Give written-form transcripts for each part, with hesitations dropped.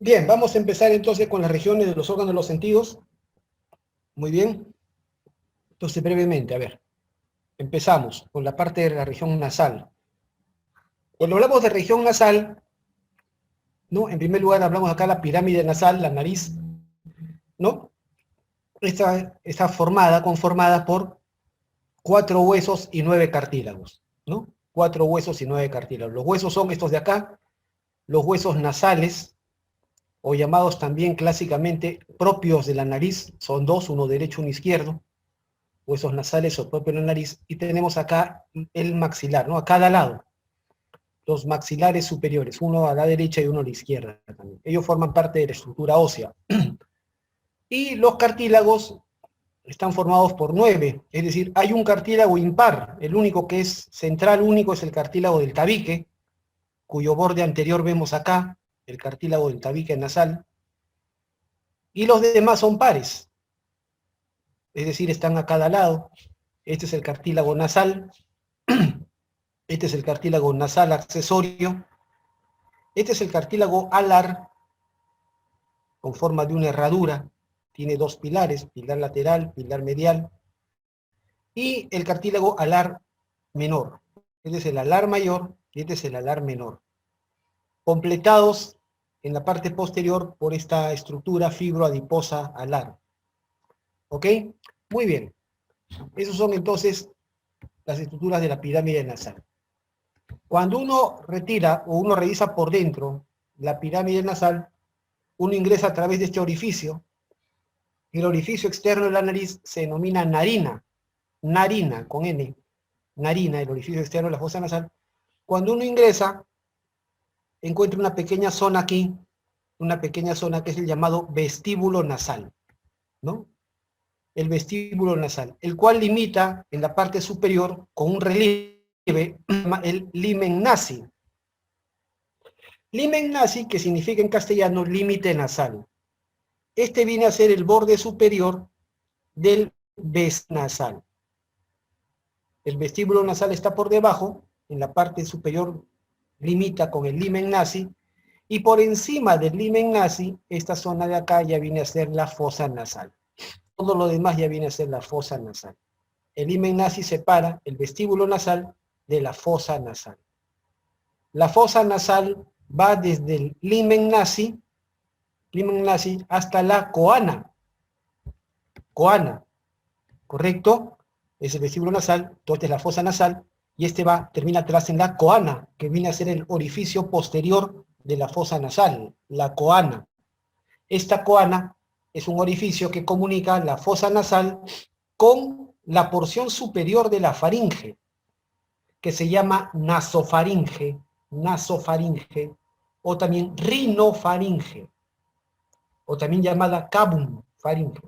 Bien, vamos a empezar entonces con las regiones de los órganos de los sentidos. Muy bien. Entonces, brevemente, a ver, empezamos con la parte de la región nasal. Cuando hablamos de región nasal, ¿no? En primer lugar hablamos acá de la pirámide nasal, la nariz, ¿no? Esta está conformada por 4 huesos y 9 cartílagos, ¿no? 4 huesos y 9 cartílagos. Los huesos son estos de acá, los huesos nasales, o llamados también clásicamente propios de la nariz, son dos, uno derecho, uno izquierdo, huesos nasales o propios de la nariz, y tenemos acá el maxilar, ¿no? A cada lado, los maxilares superiores, uno a la derecha y uno a la izquierda también. Ellos forman parte de la estructura ósea. Y los cartílagos están formados por 9, es decir, hay un cartílago impar, el único que es central único es el cartílago del tabique, cuyo borde anterior vemos acá, el cartílago del tabique nasal, y los demás son pares, es decir, están a cada lado. Este es el cartílago nasal, este es el cartílago nasal accesorio, este es el cartílago alar, con forma de una herradura, tiene 2 pilares, pilar lateral, pilar medial, y el cartílago alar menor. Este es el alar mayor y este es el alar menor, completados en la parte posterior por esta estructura fibroadiposa alar. ¿Ok? Muy bien. Esos son entonces las estructuras de la pirámide nasal. Cuando uno retira o uno revisa por dentro la pirámide nasal, uno ingresa a través de este orificio, y el orificio externo de la nariz se denomina narina, narina, con N, narina, el orificio externo de la fosa nasal. Cuando uno ingresa, encuentra una pequeña zona aquí, una pequeña zona que es el llamado vestíbulo nasal, ¿no? El vestíbulo nasal, el cual limita en la parte superior con un relieve, el limen nasi. Limen nasi, que significa en castellano límite nasal. Este viene a ser el borde superior del vestíbulo nasal. El vestíbulo nasal está por debajo, en la parte superior limita con el limen nasi, y por encima del limen nasi, esta zona de acá ya viene a ser la fosa nasal. Todo lo demás ya viene a ser la fosa nasal. El limen nasi separa el vestíbulo nasal de la fosa nasal. La fosa nasal va desde el limen nasi hasta la coana. Coana, ¿correcto? Es el vestíbulo nasal, esta es la fosa nasal, y este termina atrás en la coana, que viene a ser el orificio posterior de la fosa nasal, la coana. Esta coana es un orificio que comunica la fosa nasal con la porción superior de la faringe, que se llama nasofaringe, o también rinofaringe, o también llamada cabum faringe.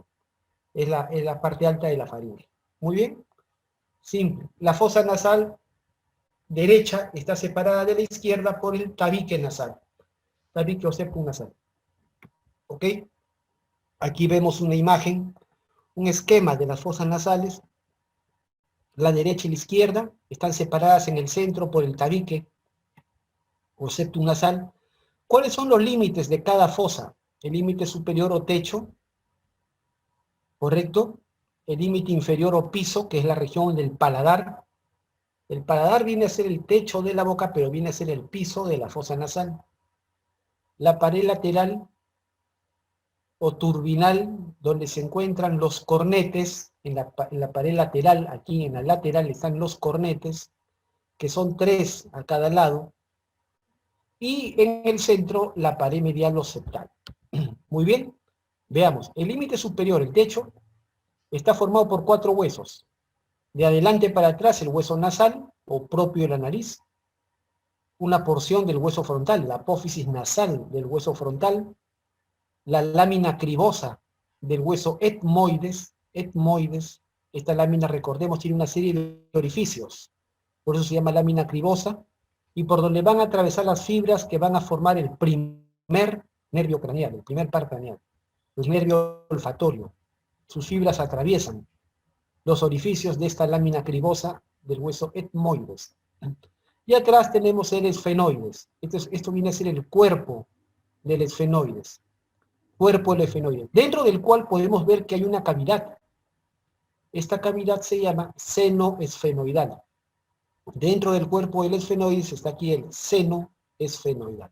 Es la parte alta de la faringe. Muy bien, simple. La fosa nasal derecha está separada de la izquierda por el tabique nasal, tabique o septum nasal. ¿Ok? Aquí vemos una imagen, un esquema de las fosas nasales. La derecha y la izquierda están separadas en el centro por el tabique o septum nasal. ¿Cuáles son los límites de cada fosa? El límite superior o techo, ¿correcto? El límite inferior o piso, que es la región del paladar. El paladar viene a ser el techo de la boca, pero viene a ser el piso de la fosa nasal. La pared lateral o turbinal, donde se encuentran los cornetes, en la pared lateral, aquí en la lateral están los cornetes, que son 3 a cada lado, y en el centro la pared medial o septal. Muy bien, veamos, el límite superior, el techo, está formado por 4 huesos. De adelante para atrás el hueso nasal, o propio de la nariz, una porción del hueso frontal, la apófisis nasal del hueso frontal, la lámina cribosa del hueso etmoides, esta lámina, recordemos, tiene una serie de orificios, por eso se llama lámina cribosa, y por donde van a atravesar las fibras que van a formar el primer nervio craneal, el primer par craneal, el nervio olfatorio. Sus fibras atraviesan los orificios de esta lámina cribosa del hueso etmoides. Y atrás tenemos el esfenoides. Esto viene a ser el cuerpo del esfenoides, cuerpo del esfenoides, dentro del cual podemos ver que hay una cavidad. Esta cavidad se llama seno esfenoidal. Dentro del cuerpo del esfenoides está aquí el seno esfenoidal,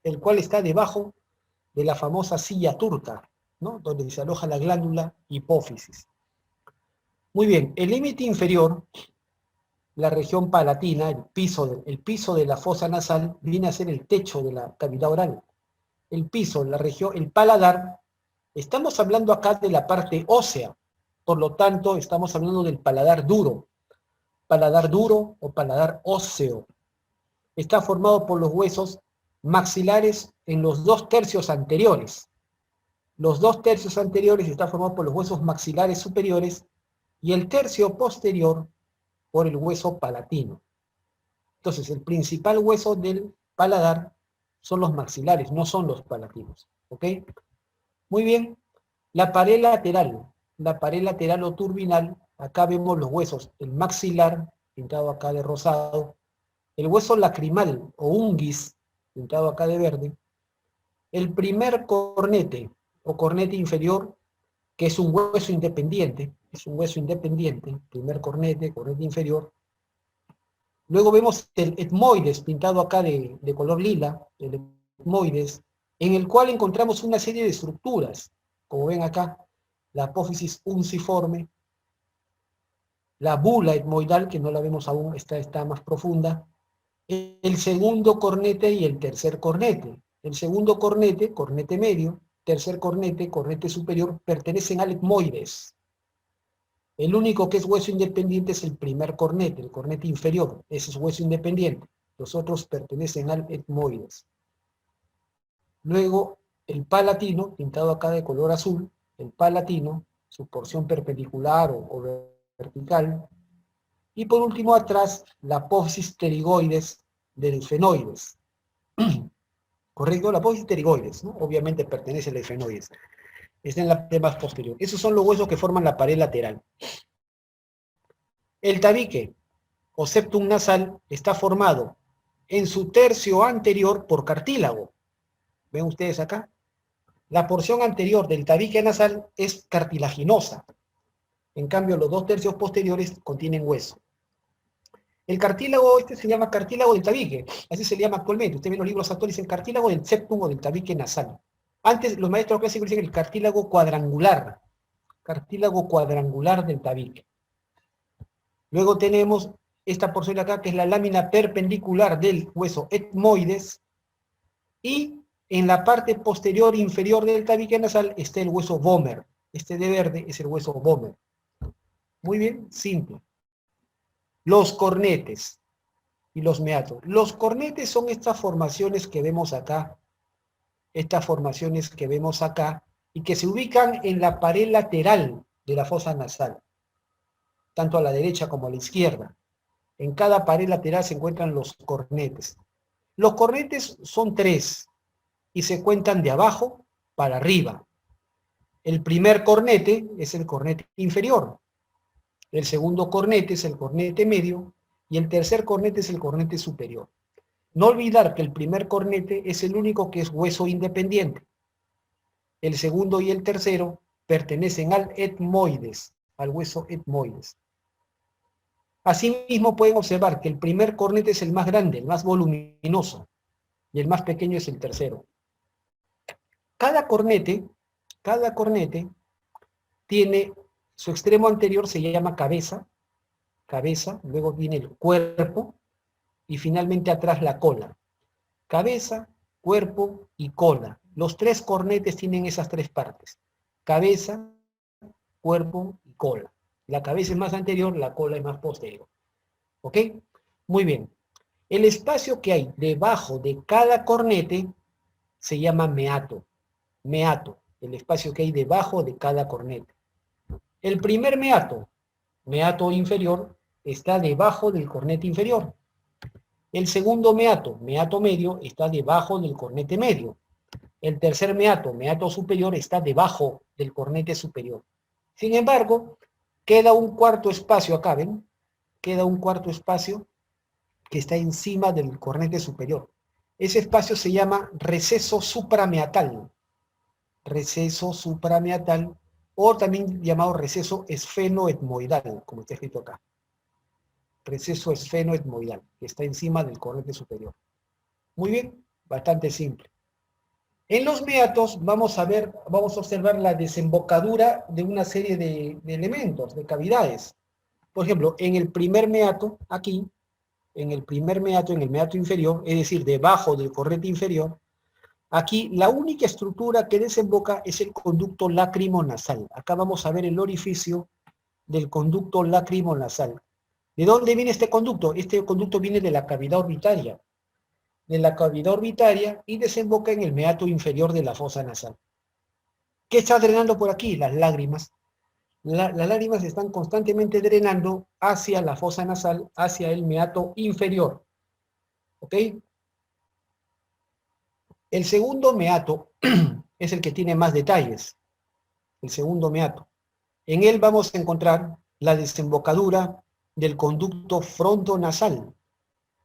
el cual está debajo de la famosa silla turca, ¿no? Donde se aloja la glándula hipófisis. Muy bien, el límite inferior, la región palatina, el piso de la fosa nasal, viene a ser el techo de la cavidad oral. El piso, la región, el paladar, estamos hablando acá de la parte ósea, por lo tanto estamos hablando del paladar duro o paladar óseo. Está formado por los huesos maxilares en los 2/3 anteriores. Los 2/3 anteriores están formados por los huesos maxilares superiores y el tercio posterior por el hueso palatino. Entonces, el principal hueso del paladar son los maxilares, no son los palatinos. ¿Ok? Muy bien. La pared lateral o turbinal, acá vemos los huesos, el maxilar, pintado acá de rosado, el hueso lacrimal o unguis, pintado acá de verde, el primer cornete o cornete inferior, que es un hueso independiente, primer cornete inferior. Luego vemos el etmoides, pintado acá de color lila, el etmoides, en el cual encontramos una serie de estructuras, como ven acá, la apófisis unciforme, la bula etmoidal, que no la vemos aún, está más profunda, el segundo cornete y el tercer cornete. El segundo cornete, cornete medio, tercer cornete, cornete superior, pertenecen al etmoides. El único que es hueso independiente es el primer cornete, el cornete inferior, ese es hueso independiente. Los otros pertenecen al etmoides. Luego, el palatino, pintado acá de color azul, el palatino, su porción perpendicular o vertical. Y por último, atrás, la apófisis pterigoides del esfenoides. ¿Correcto? La apófisis pterigoides, ¿no? Obviamente pertenece al esfenoides. Está en la parte más posterior. Esos son los huesos que forman la pared lateral. El tabique o septum nasal está formado en su tercio anterior por cartílago. ¿Ven ustedes acá? La porción anterior del tabique nasal es cartilaginosa. En cambio, los 2/3 posteriores contienen hueso. El cartílago se llama cartílago del tabique, así se le llama actualmente. Usted ve los libros actuales, dicen cartílago del septum o del tabique nasal. Antes los maestros clásicos dicen el cartílago cuadrangular del tabique. Luego tenemos esta porción de acá, que es la lámina perpendicular del hueso etmoides, y en la parte posterior inferior del tabique nasal está el hueso vomer. Este de verde es el hueso vomer. Muy bien, simple. Los cornetes y los meatos. Los cornetes son estas formaciones que vemos acá, y que se ubican en la pared lateral de la fosa nasal, tanto a la derecha como a la izquierda. En cada pared lateral se encuentran los cornetes. Los cornetes son 3 y se cuentan de abajo para arriba. El primer cornete es el cornete inferior, el segundo cornete es el cornete medio y el tercer cornete es el cornete superior. No olvidar que el primer cornete es el único que es hueso independiente. El segundo y el tercero pertenecen al etmoides, al hueso etmoides. Asimismo pueden observar que el primer cornete es el más grande, el más voluminoso, y el más pequeño es el tercero. Cada cornete tiene su extremo anterior, se llama cabeza, luego viene el cuerpo, y finalmente atrás la cola. Cabeza, cuerpo y cola. Los 3 cornetes tienen esas 3 partes. Cabeza, cuerpo y cola. La cabeza es más anterior, la cola es más posterior. ¿Ok? Muy bien. El espacio que hay debajo de cada cornete se llama meato. Meato, el espacio que hay debajo de cada cornete. El primer meato inferior, está debajo del cornete inferior. El segundo meato medio, está debajo del cornete medio. El tercer meato superior, está debajo del cornete superior. Sin embargo, queda un cuarto espacio acá, ¿ven? Queda un cuarto espacio que está encima del cornete superior. Ese espacio se llama receso suprameatal. Receso suprameatal, o también llamado receso esfenoetmoidal, como está escrito acá. Receso esfenoetmoidal, que está encima del cornete superior. Muy bien, bastante simple. En los meatos vamos a observar la desembocadura de una serie de elementos, de cavidades. Por ejemplo, en el primer meato, aquí, en el meato inferior, es decir, debajo del cornete inferior, aquí la única estructura que desemboca es el conducto lacrimonasal. Acá vamos a ver el orificio del conducto lacrimonasal. ¿De dónde viene este conducto? Este conducto viene de la cavidad orbitaria. Y desemboca en el meato inferior de la fosa nasal. ¿Qué está drenando por aquí? Las lágrimas. Las lágrimas están constantemente drenando hacia la fosa nasal, hacia el meato inferior. ¿Ok? El segundo meato es el que tiene más detalles. El segundo meato. En él vamos a encontrar la desembocadura del conducto frontonasal,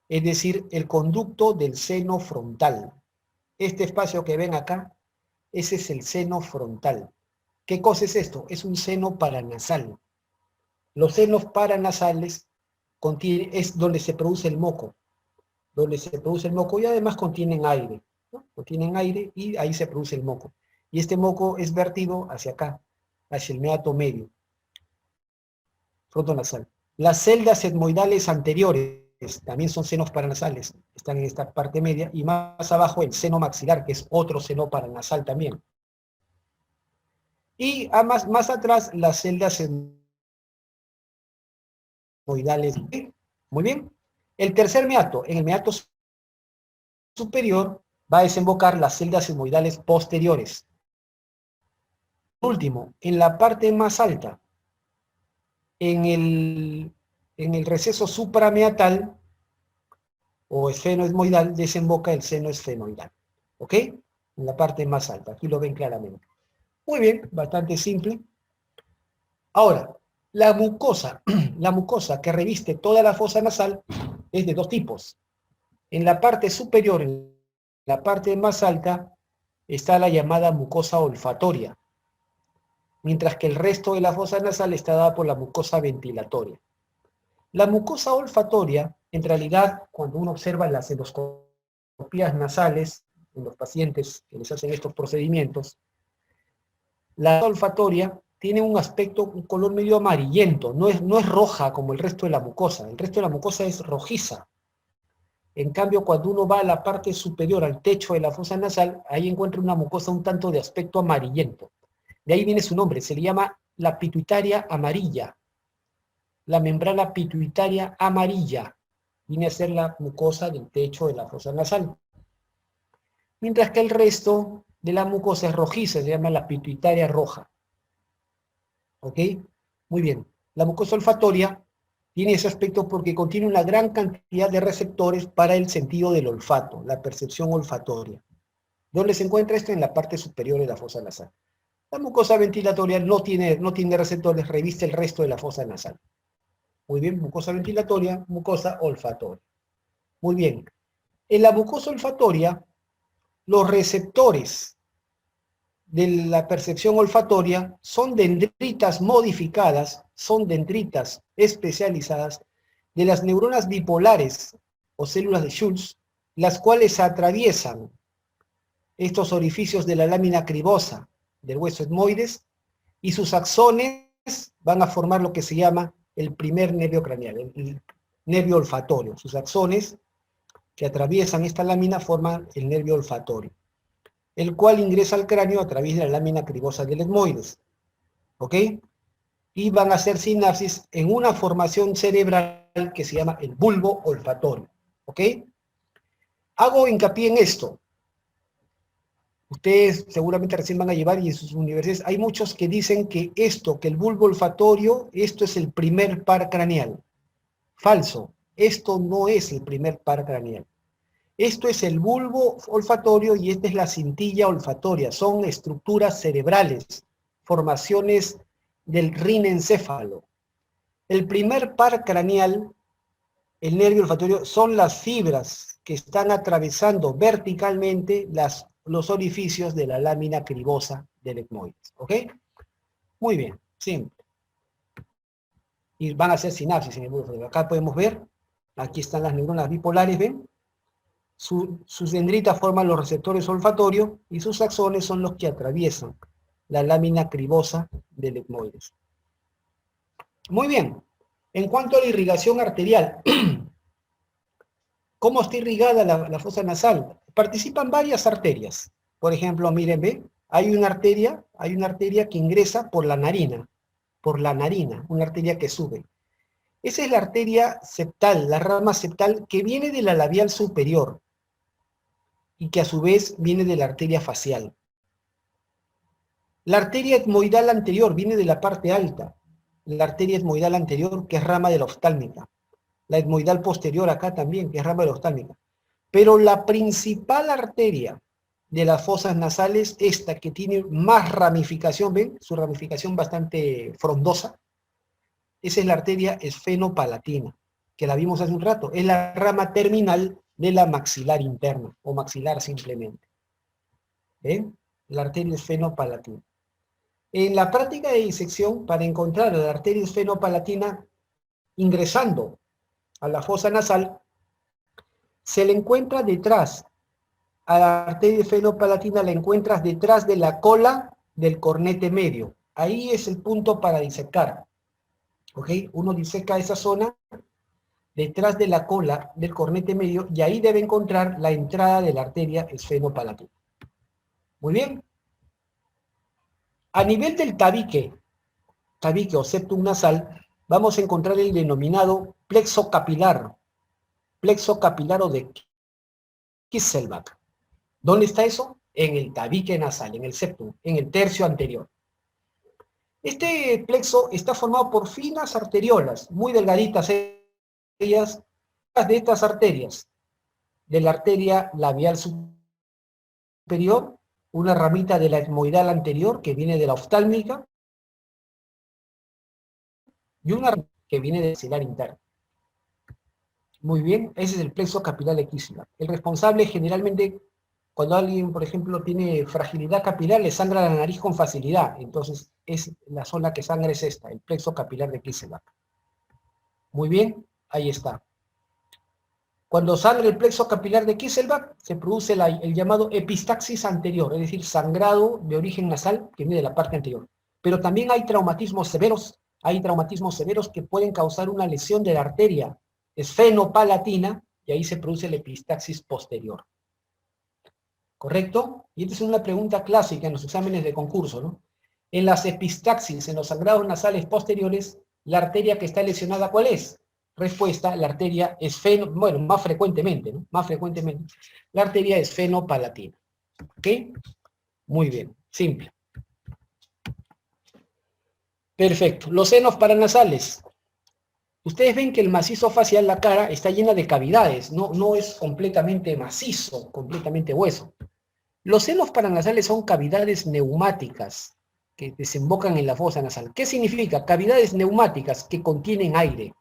es decir, el conducto del seno frontal. Este espacio que ven acá, ese es el seno frontal. ¿Qué cosa es esto? Es un seno paranasal. Los senos paranasales es donde se produce el moco. Y además contienen aire, ¿no? Contienen aire y ahí se produce el moco. Y este moco es vertido hacia acá, hacia el meato medio, frontonasal. Las celdas etmoidales anteriores también son senos paranasales, están en esta parte media, y más abajo el seno maxilar, que es otro seno paranasal también. Y más atrás las celdas etmoidales. Muy bien. El tercer meato, en el meato superior, va a desembocar las celdas etmoidales posteriores. Por último, en la parte más alta, en el receso suprameatal, o esfenoesmoidal, desemboca el seno esfenoidal. ¿Ok? En la parte más alta, aquí lo ven claramente. Muy bien, bastante simple. Ahora, la mucosa que reviste toda la fosa nasal es de dos tipos. En la parte superior, en la parte más alta, está la llamada mucosa olfatoria, mientras que el resto de la fosa nasal está dada por la mucosa ventilatoria. La mucosa olfatoria, en realidad, cuando uno observa las endoscopías nasales en los pacientes que les hacen estos procedimientos, la olfatoria tiene un aspecto, un color medio amarillento, no es roja como el resto de la mucosa. El resto de la mucosa es rojiza. En cambio, cuando uno va a la parte superior, al techo de la fosa nasal, ahí encuentra una mucosa un tanto de aspecto amarillento. De ahí viene su nombre, se le llama la pituitaria amarilla. La membrana pituitaria amarilla viene a ser la mucosa del techo de la fosa nasal. Mientras que el resto de la mucosa es rojiza, se llama la pituitaria roja. ¿Ok? Muy bien. La mucosa olfatoria tiene ese aspecto porque contiene una gran cantidad de receptores para el sentido del olfato, la percepción olfatoria. ¿Dónde se encuentra esto? En la parte superior de la fosa nasal. La mucosa ventilatoria no tiene receptores, reviste el resto de la fosa nasal. Muy bien, mucosa ventilatoria, mucosa olfatoria. Muy bien. En la mucosa olfatoria, los receptores de la percepción olfatoria son dendritas modificadas, son dendritas especializadas de las neuronas bipolares o células de Schultz, las cuales atraviesan estos orificios de la lámina cribosa del hueso etmoides y sus axones van a formar lo que se llama el primer nervio craneal, el nervio olfatorio. Sus axones que atraviesan esta lámina forman el nervio olfatorio, el cual ingresa al cráneo a través de la lámina cribosa del etmoides. ¿Ok? Y van a hacer sinapsis en una formación cerebral que se llama el bulbo olfatorio. ¿Ok? Hago hincapié en esto. Ustedes seguramente recién van a llevar y en sus universidades hay muchos que dicen que el bulbo olfatorio, esto es el primer par craneal. Falso. Esto no es el primer par craneal. Esto es el bulbo olfatorio y esta es la cintilla olfatoria. Son estructuras cerebrales, formaciones del rinencéfalo. El primer par craneal El nervio olfatorio son las fibras que están atravesando verticalmente los orificios de la lámina cribosa del etmoides. ¿Ok? Muy bien, simple. Y van a hacer sinapsis en el bulbo olfatorio. Acá podemos ver, aquí están las neuronas bipolares, ¿ven? Sus dendritas forman los receptores olfatorios y sus axones son los que atraviesan la lámina cribosa del etmoides. Muy bien. En cuanto a la irrigación arterial, ¿cómo está irrigada la fosa nasal? Participan varias arterias. Por ejemplo, miren, ¿ve? Hay una arteria que ingresa por la narina, una arteria que sube. Esa es la arteria septal, la rama septal que viene de la labial superior y que a su vez viene de la arteria facial. La arteria etmoidal anterior viene de la parte alta, la arteria etmoidal anterior que es rama de la oftálmica. La etmoidal posterior acá también, que es rama de la oftálmica. Pero la principal arteria de las fosas nasales, esta que tiene más ramificación, ¿ven? Su ramificación bastante frondosa, esa es la arteria esfenopalatina, que la vimos hace un rato. Es la rama terminal de la maxilar interna, o maxilar simplemente. ¿Ven? La arteria esfenopalatina. En la práctica de disección, para encontrar la arteria esfenopalatina ingresando a la fosa nasal, se le encuentra detrás, a la arteria esfenopalatina la encuentras detrás de la cola del cornete medio. Ahí es el punto para disecar. ¿Ok? Uno diseca esa zona detrás de la cola del cornete medio y ahí debe encontrar la entrada de la arteria esfenopalatina. Muy bien. A nivel del tabique o septum nasal, vamos a encontrar el denominado plexo capilar o de Kisselbach. ¿Dónde está eso? En el tabique nasal, en el septum, en el tercio anterior. Este plexo está formado por finas arteriolas, muy delgaditas ellas, de estas arterias, de la arteria labial superior, una ramita de la etmoidal anterior que viene de la oftálmica, y una que viene del maxilar interno. Muy bien, ese es el plexo capilar de Kisselbach. El responsable generalmente, cuando alguien, por ejemplo, tiene fragilidad capilar, le sangra la nariz con facilidad. Entonces, es la zona que sangra es esta, el plexo capilar de Kisselbach. Muy bien, ahí está. Cuando sangra el plexo capilar de Kisselbach, se produce el llamado epistaxis anterior, es decir, sangrado de origen nasal que viene de la parte anterior. Pero también hay traumatismos severos que pueden causar una lesión de la arteria esfenopalatina, y ahí se produce el epistaxis posterior. ¿Correcto? Y esta es una pregunta clásica en los exámenes de concurso, ¿no? En las epistaxis, en los sangrados nasales posteriores, la arteria que está lesionada, ¿cuál es? Respuesta, la arteria bueno, más frecuentemente, ¿no? Más frecuentemente, la arteria esfenopalatina. ¿Ok? Muy bien, simple. Perfecto. Los senos paranasales. Ustedes ven que el macizo facial, la cara, está llena de cavidades, no es completamente macizo, completamente hueso. Los senos paranasales son cavidades neumáticas que desembocan en la fosa nasal. ¿Qué significa? Cavidades neumáticas que contienen aire.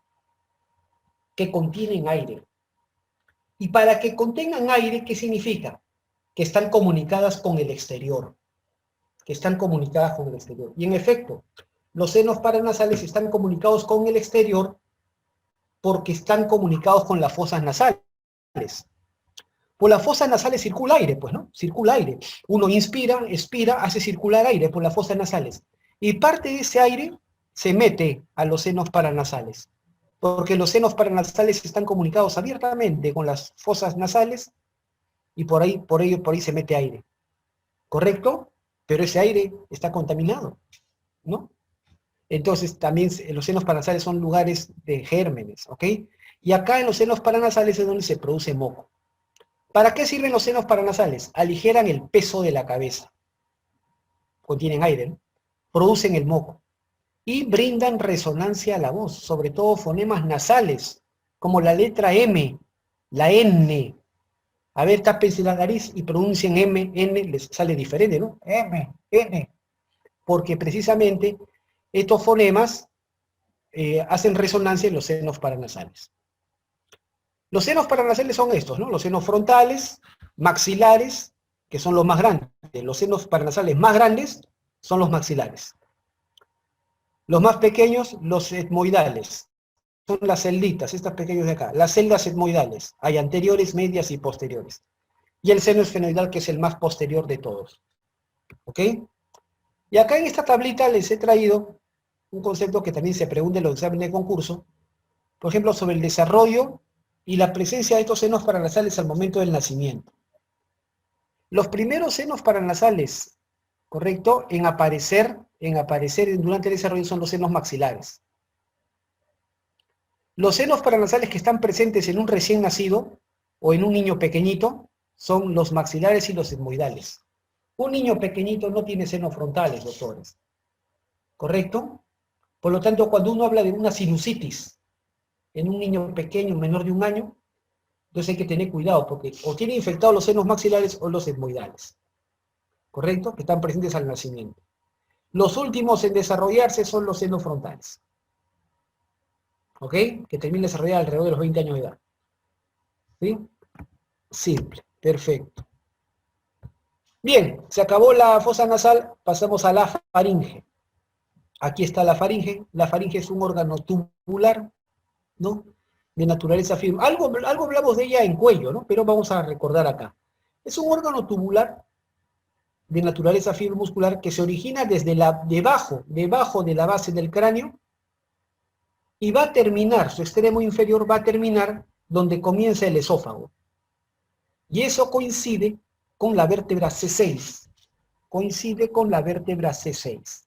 Y para que contengan aire, ¿qué significa? Que están comunicadas con el exterior. Y en efecto, los senos paranasales están comunicados con el exterior porque están comunicados con las fosas nasales. Por las fosas nasales circula aire, pues, ¿no? Circula aire. Uno inspira, expira, hace circular aire por las fosas nasales. Y parte de ese aire se mete a los senos paranasales. Porque los senos paranasales están comunicados abiertamente con las fosas nasales y por ahí se mete aire. ¿Correcto? Pero ese aire está contaminado, ¿no? Entonces también los senos paranasales son lugares de gérmenes, ¿ok? Y acá en los senos paranasales es donde se produce moco. ¿Para qué sirven los senos paranasales? Aligeran el peso de la cabeza. Contienen aire, ¿no? Producen el moco. Y brindan resonancia a la voz, sobre todo fonemas nasales, como la letra M, la N. A ver, tápense la nariz y pronuncien M, N, les sale diferente, ¿no? M, N. Porque precisamente estos fonemas hacen resonancia en los senos paranasales. Los senos paranasales son estos, ¿no? Los senos frontales, maxilares, que son los más grandes. Los senos paranasales más grandes son los maxilares. Los más pequeños, los etmoidales. Son las celditas, estas pequeñas de acá. Las celdas etmoidales. Hay anteriores, medias y posteriores. Y el seno esfenoidal, que es el más posterior de todos. ¿Ok? Y acá en esta tablita les he traído un concepto que también se pregunta en los exámenes de concurso, por ejemplo, sobre el desarrollo y la presencia de estos senos paranasales al momento del nacimiento. Los primeros senos paranasales, ¿correcto?, en aparecer durante el desarrollo son los senos maxilares. Los senos paranasales que están presentes en un recién nacido o en un niño pequeñito son los maxilares y los etmoidales. Un niño pequeñito no tiene senos frontales, doctores. ¿Correcto? Por lo tanto, cuando uno habla de una sinusitis en un niño pequeño, menor de 1 año, entonces hay que tener cuidado, porque o tiene infectados los senos maxilares o los etmoidales. ¿Correcto? Que están presentes al nacimiento. Los últimos en desarrollarse son los senos frontales. ¿Ok? Que terminan de desarrollar alrededor de los 20 años de edad. ¿Sí? Simple. Perfecto. Bien, se acabó la fosa nasal, pasamos a la faringe. Aquí está la faringe. La faringe es un órgano tubular, ¿no?, de naturaleza firme. Algo hablamos de ella en cuello, ¿no?, pero vamos a recordar acá. Es un órgano tubular de naturaleza fibromuscular que se origina desde debajo de la base del cráneo y va a terminar, su extremo inferior va a terminar donde comienza el esófago. Y eso coincide con la vértebra C6. Coincide con la vértebra C6.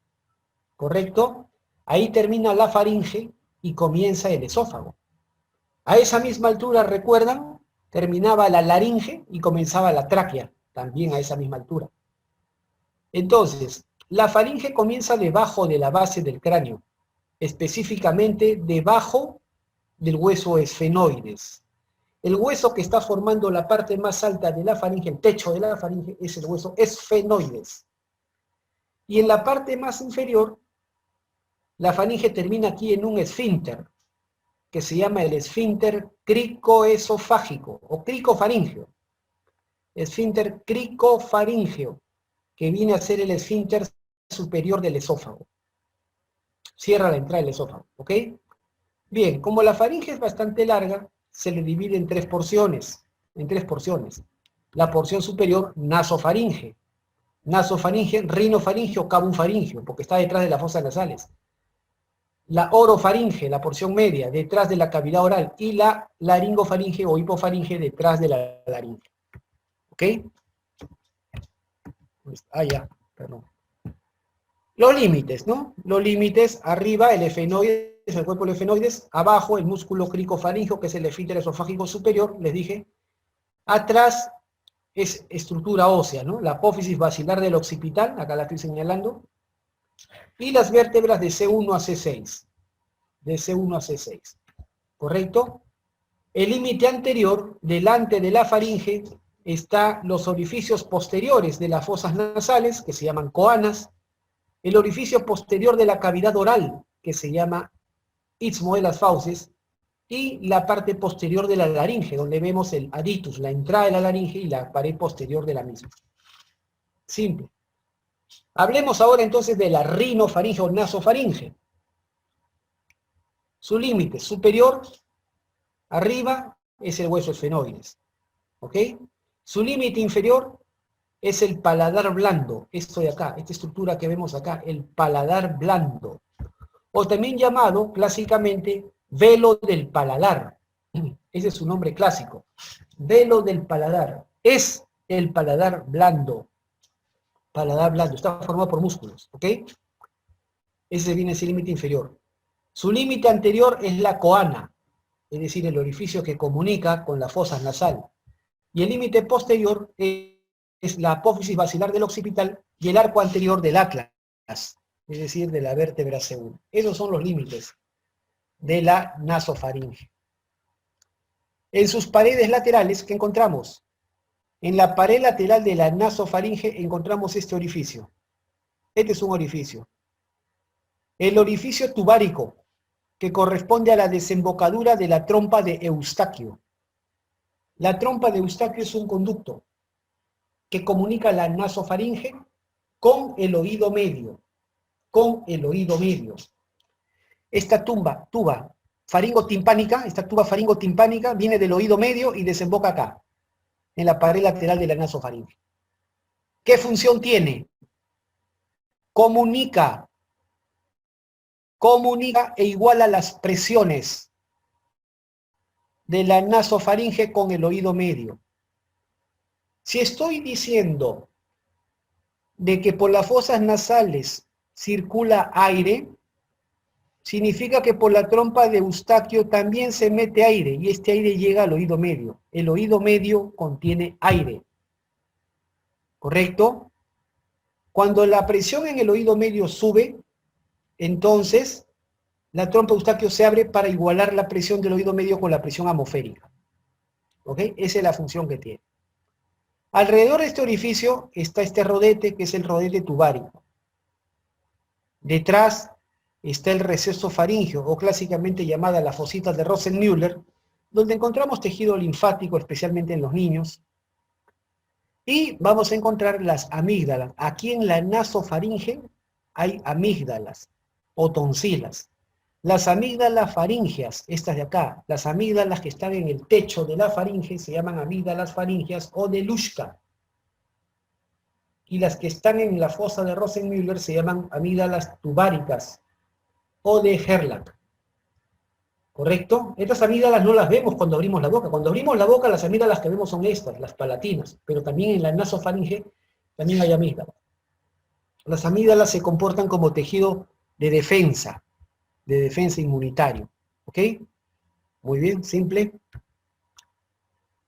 ¿Correcto? Ahí termina la faringe y comienza el esófago. A esa misma altura, ¿recuerdan? Terminaba la laringe y comenzaba la tráquea, también a esa misma altura. Entonces, la faringe comienza debajo de la base del cráneo, específicamente debajo del hueso esfenoides. El hueso que está formando la parte más alta de la faringe, el techo de la faringe, es el hueso esfenoides. Y en la parte más inferior, la faringe termina aquí en un esfínter, que se llama el esfínter cricoesofágico o cricofaringeo. Esfínter cricofaringeo, que viene a ser el esfínter superior del esófago. Cierra la entrada del esófago, ¿ok? Bien, como la faringe es bastante larga, se le divide en tres porciones. La porción superior, nasofaringe. Nasofaringe, rinofaringe o cabunfaringeo, porque está detrás de las fosas nasales. La orofaringe, la porción media, detrás de la cavidad oral, y la laringofaringe o hipofaringe detrás de la laringe. ¿Ok? Ya, perdón. Los límites, ¿no? Los límites, arriba el efenoides, el cuerpo del efenoides, abajo el músculo cricofaringeo, que es el esfínter esofágico superior, les dije. Atrás es estructura ósea, ¿no? La apófisis basilar del occipital, acá la estoy señalando, y las vértebras de C1 a C6. De C1 a C6. ¿Correcto? El límite anterior, delante de la faringe, está los orificios posteriores de las fosas nasales, que se llaman coanas, el orificio posterior de la cavidad oral, que se llama istmo de las fauces, y la parte posterior de la laringe, donde vemos el aditus, la entrada de la laringe y la pared posterior de la misma. Simple. Hablemos ahora entonces de la rinofaringe o nasofaringe. Su límite superior, arriba, es el hueso esfenoides. ¿Ok? Su límite inferior es el paladar blando, esto de acá, esta estructura que vemos acá, el paladar blando, o también llamado clásicamente velo del paladar. Ese es su nombre clásico, velo del paladar. Es el paladar blando, está formado por músculos, ¿ok? Ese viene a ser el límite inferior. Su límite anterior es la coana, es decir, el orificio que comunica con la fosa nasal. Y el límite posterior es la apófisis basilar del occipital y el arco anterior del atlas, es decir, de la vértebra C1. Esos son los límites de la nasofaringe. En sus paredes laterales, ¿qué encontramos? En la pared lateral de la nasofaringe encontramos este orificio. Este es un orificio. El orificio tubárico, que corresponde a la desembocadura de la trompa de Eustaquio. La trompa de Eustaquio es un conducto que comunica la nasofaringe con el oído medio. Con el oído medio. Esta tuba faringotimpánica, esta tuba faringotimpánica viene del oído medio y desemboca acá, en la pared lateral de la nasofaringe. ¿Qué función tiene? Comunica e iguala las presiones de la nasofaringe con el oído medio. Si estoy diciendo de que por las fosas nasales circula aire, significa que por la trompa de Eustaquio también se mete aire, y este aire llega al oído medio. El oído medio contiene aire. ¿Correcto? Cuando la presión en el oído medio sube, entonces la trompa de Eustaquio se abre para igualar la presión del oído medio con la presión atmosférica. ¿Ok? Esa es la función que tiene. Alrededor de este orificio está este rodete, que es el rodete tubárico. Detrás está el receso faríngeo, o clásicamente llamada la fosita de Rosenmüller, donde encontramos tejido linfático, especialmente en los niños. Y vamos a encontrar las amígdalas. Aquí en la nasofaringe hay amígdalas o tonsilas. Las amígdalas faríngeas, estas de acá, las amígdalas que están en el techo de la faringe, se llaman amígdalas faríngeas o de Luschka. Y las que están en la fosa de Rosenmüller se llaman amígdalas tubáricas o de Gerlach. ¿Correcto? Estas amígdalas no las vemos cuando abrimos la boca. Cuando abrimos la boca, las amígdalas que vemos son estas, las palatinas. Pero también en la nasofaringe también hay amígdalas. Las amígdalas se comportan como tejido de defensa inmunitario. ¿Ok? Muy bien, simple.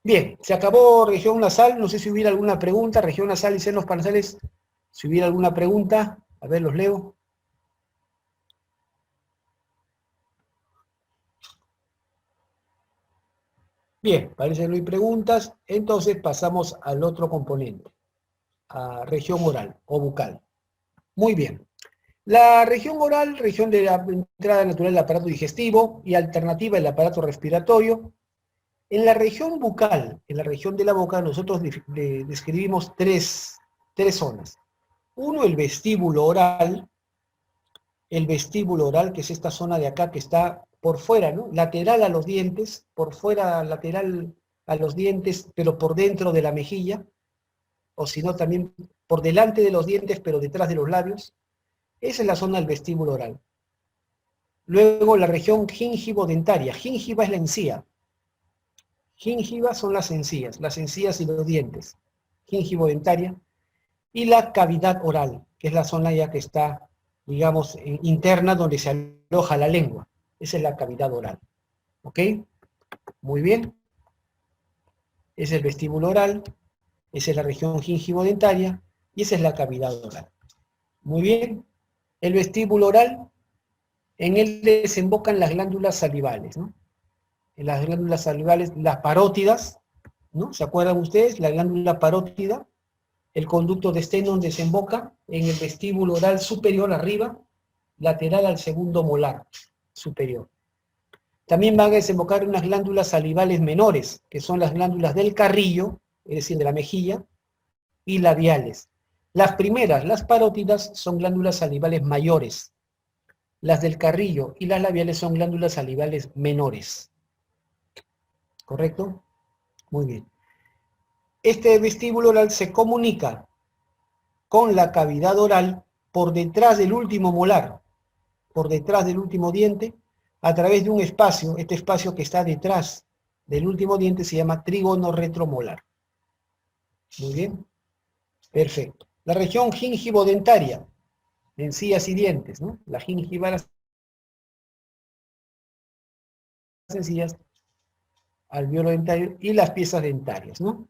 Bien, se acabó región nasal. No sé si hubiera alguna pregunta. Región nasal y senos paranasales. Si hubiera alguna pregunta, a ver, los leo. Bien, parece que no hay preguntas. Entonces pasamos al otro componente, a región oral o bucal. Muy bien. La región oral, región de la entrada natural del aparato digestivo y alternativa del aparato respiratorio. En la región bucal, en la región de la boca, nosotros describimos tres zonas. Uno, el vestíbulo oral, que es esta zona de acá que está por fuera, ¿no? Lateral a los dientes, por fuera lateral a los dientes, pero por dentro de la mejilla, o si no también por delante de los dientes, pero detrás de los labios. Esa es la zona del vestíbulo oral. Luego la región gingivo-dentaria. Gingiva es la encía. Gingiva son las encías y los dientes. Gingivo-dentaria. Y la cavidad oral, que es la zona ya que está, digamos, interna, donde se aloja la lengua. Esa es la cavidad oral. ¿Ok? Muy bien. Ese es el vestíbulo oral. Esa es la región gingivo-dentaria. Y esa es la cavidad oral. Muy bien. El vestíbulo oral, en él desembocan las glándulas salivales, ¿no? En las glándulas salivales, las parótidas, ¿no? ¿Se acuerdan ustedes? La glándula parótida, el conducto de Stennon desemboca en el vestíbulo oral superior arriba, lateral al segundo molar superior. También van a desembocar unas glándulas salivales menores, que son las glándulas del carrillo, es decir, de la mejilla, y labiales. Las primeras, las parótidas, son glándulas salivales mayores. Las del carrillo y las labiales son glándulas salivales menores. ¿Correcto? Muy bien. Este vestíbulo oral se comunica con la cavidad oral por detrás del último molar, por detrás del último diente, a través de un espacio. Este espacio que está detrás del último diente se llama trígono retromolar. Muy bien. Perfecto. La región gingivo-dentaria, encías y dientes, ¿no? La gingiva, las encías, alveolo dentario y las piezas dentarias, ¿no?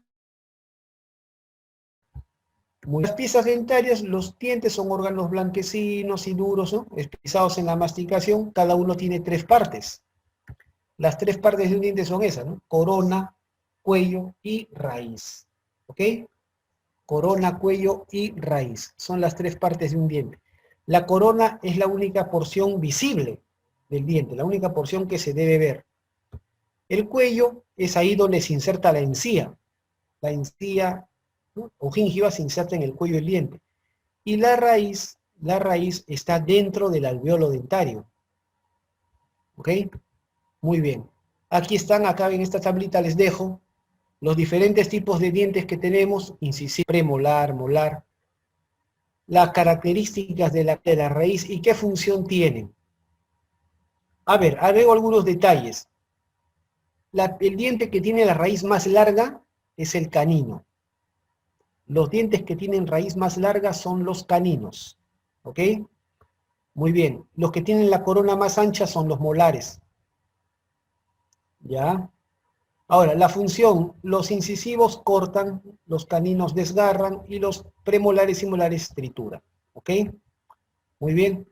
Las piezas dentarias, los dientes son órganos blanquecinos y duros, ¿no? Especializados en la masticación, cada uno tiene tres partes. Las tres partes de un diente son esas, ¿no? Corona, cuello y raíz. ¿Ok? Corona, cuello y raíz. Son las tres partes de un diente. La corona es la única porción visible del diente, la única porción que se debe ver. El cuello es ahí donde se inserta la encía. La encía, ¿no?, o gingiva se inserta en el cuello del diente. Y la raíz está dentro del alveolo dentario. ¿Ok? Muy bien. Aquí están, acá en esta tablita les dejo los diferentes tipos de dientes que tenemos: incisivo, premolar, molar, las características de la raíz y qué función tienen. A ver, agrego algunos detalles. El diente que tiene la raíz más larga es el canino. Los dientes que tienen raíz más larga son los caninos. ¿Ok? Muy bien. Los que tienen la corona más ancha son los molares. ¿Ya? Ahora, la función: los incisivos cortan, los caninos desgarran y los premolares y molares trituran. ¿Ok? Muy bien.